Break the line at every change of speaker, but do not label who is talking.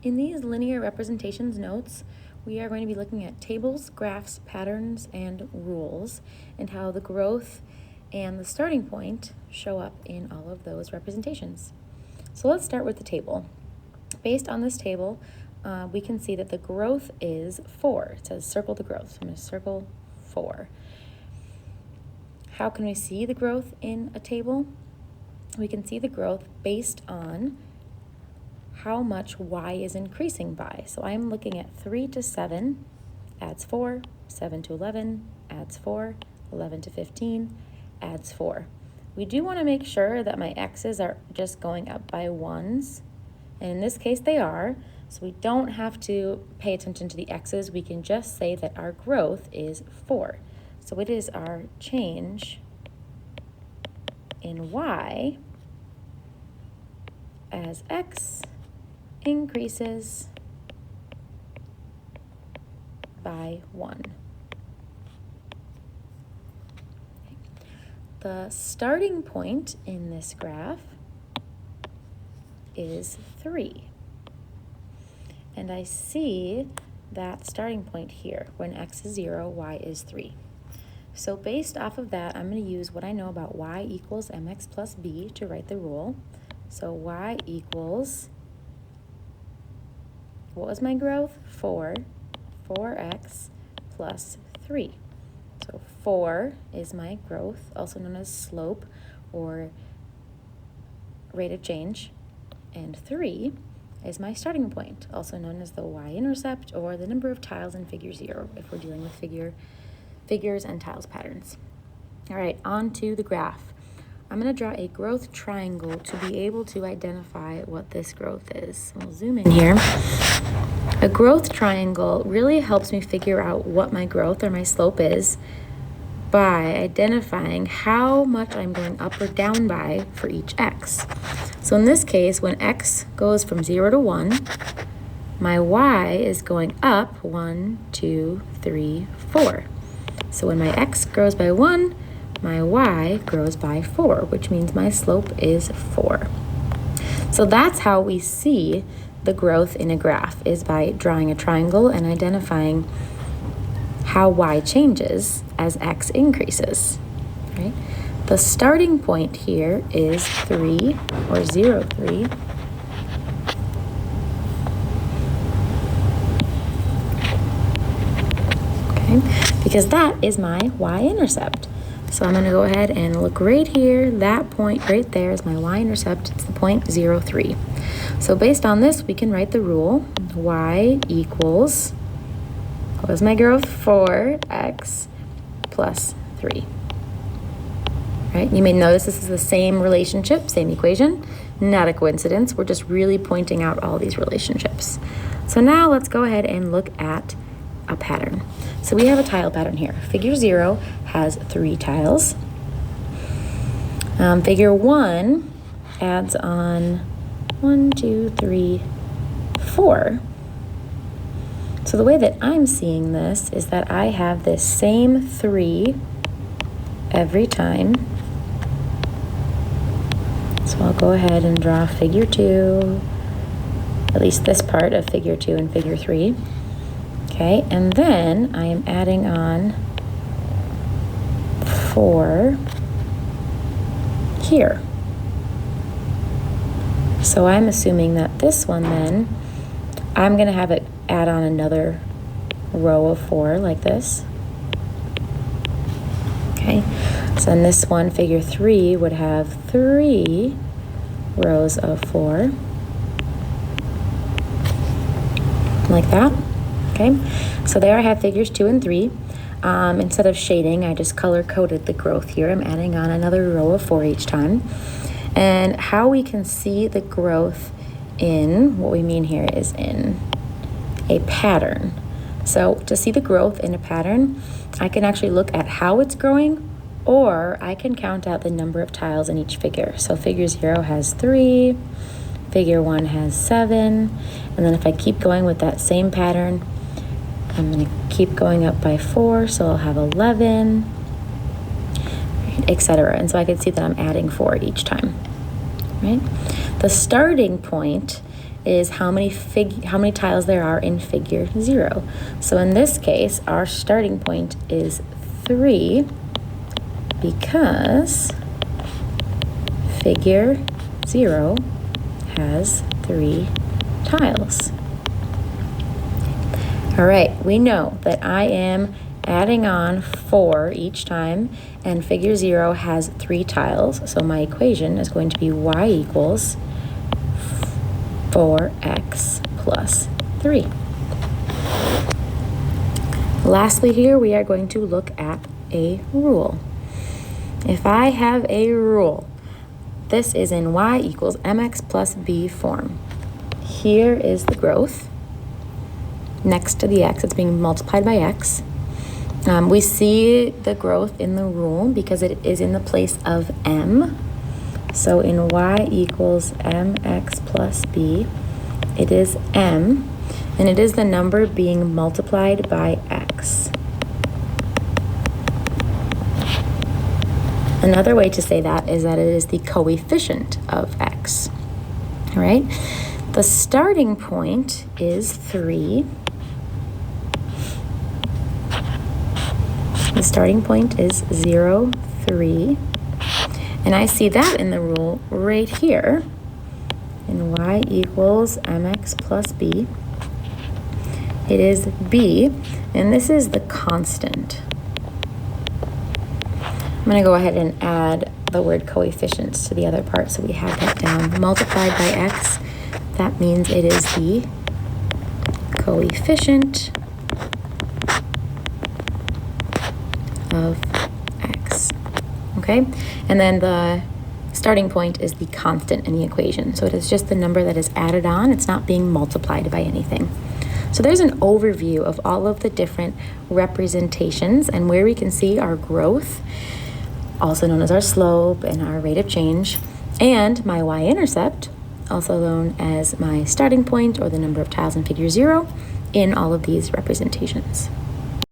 In these linear representations notes, we are going to be looking at tables, graphs, patterns, and rules, and how the growth and the starting point show up in all of those representations. So let's start with the table. Based on this table, we can see that the growth is 4. It says circle the growth, so I'm going to circle 4. How can we see the growth in a table? We can see the growth based on how much y is increasing by. So I'm looking at 3 to 7 adds 4, 7 to 11 adds 4, 11 to 15 adds 4. We do want to make sure that my x's are just going up by 1s, and in this case they are, so we don't have to pay attention to the x's. We can just say that our growth is 4. So it is our change in y as x increases by 1. Okay. The starting point in this graph is 3. And I see that starting point here. When x is 0, y is 3. So based off of that, I'm going to use what I know about y equals mx plus b to write the rule. So y equals, what was my growth? 4x plus 3. So 4 is my growth, also known as slope or rate of change, and 3 is my starting point, also known as the y-intercept or the number of tiles in figure 0 if we're dealing with figures and tiles patterns. All right, on to the graph. I'm going to draw a growth triangle to be able to identify what this growth is. We'll zoom in here. A growth triangle really helps me figure out what my growth or my slope is by identifying how much I'm going up or down by for each x. So in this case, when x goes from 0 to 1, my y is going up 1, 2, 3, 4. So when my x grows by 1, my y grows by 4, which means my slope is 4. So that's how we see the growth in a graph, is by drawing a triangle and identifying how y changes as x increases, right? The starting point here is 3, or 0, 3. Okay, because that is my y-intercept. So I'm going to go ahead and look right here. That point right there is my y-intercept. It's the point 0, 3. So based on this, we can write the rule. Y equals, what was my growth? 4x plus 3. Right? You may notice this is the same relationship, same equation. Not a coincidence. We're just really pointing out all these relationships. So now let's go ahead and look at a pattern. So we have a tile pattern here. Figure 0 has 3 tiles. Figure 1 adds on 1, 2, 3, 4. So the way that I'm seeing this is that I have this same 3 every time. So I'll go ahead and draw figure 2, at least this part of figure 2 and figure 3. Okay, and then I am adding on 4 here. So I'm assuming that this one then, I'm going to have it add on another row of 4 like this. Okay, so in this one, figure 3 would have 3 rows of 4. Like that. Okay, so there I have figures 2 and 3. Instead of shading, I just color-coded the growth here. I'm adding on another row of 4 each time. And how we can see the growth in, what we mean here is in a pattern. So to see the growth in a pattern, I can actually look at how it's growing, or I can count out the number of tiles in each figure. So figure 0 has 3, figure 1 has 7, and then if I keep going with that same pattern, I'm going to keep going up by 4, so I'll have 11, etc. And so I can see that I'm adding 4 each time, right? The starting point is how many tiles there are in figure 0. So in this case, our starting point is 3 because figure 0 has 3 tiles. All right, we know that I am adding on 4 each time, and figure 0 has 3 tiles, so my equation is going to be y equals 4x plus 3. Lastly here, we are going to look at a rule. If I have a rule, this is in y equals mx plus b form. Here is the growth. Next to the x, it's being multiplied by x. We see the growth in the rule because it is in the place of m. So in y equals mx plus b, it is m, and it is the number being multiplied by x. Another way to say that is that it is the coefficient of x. All right? The starting point is 3. The starting point is 0, 3. And I see that in the rule right here in y equals mx plus b. It is b, and this is the constant. I'm going to go ahead and add the word coefficients to the other part so we have that down. Multiplied by x, that means it is the coefficient of x. Okay? And then the starting point is the constant in the equation. So it is just the number that is added on. It's not being multiplied by anything. So there's an overview of all of the different representations and where we can see our growth, also known as our slope and our rate of change, and my y-intercept, also known as my starting point or the number of tiles in figure 0, in all of these representations.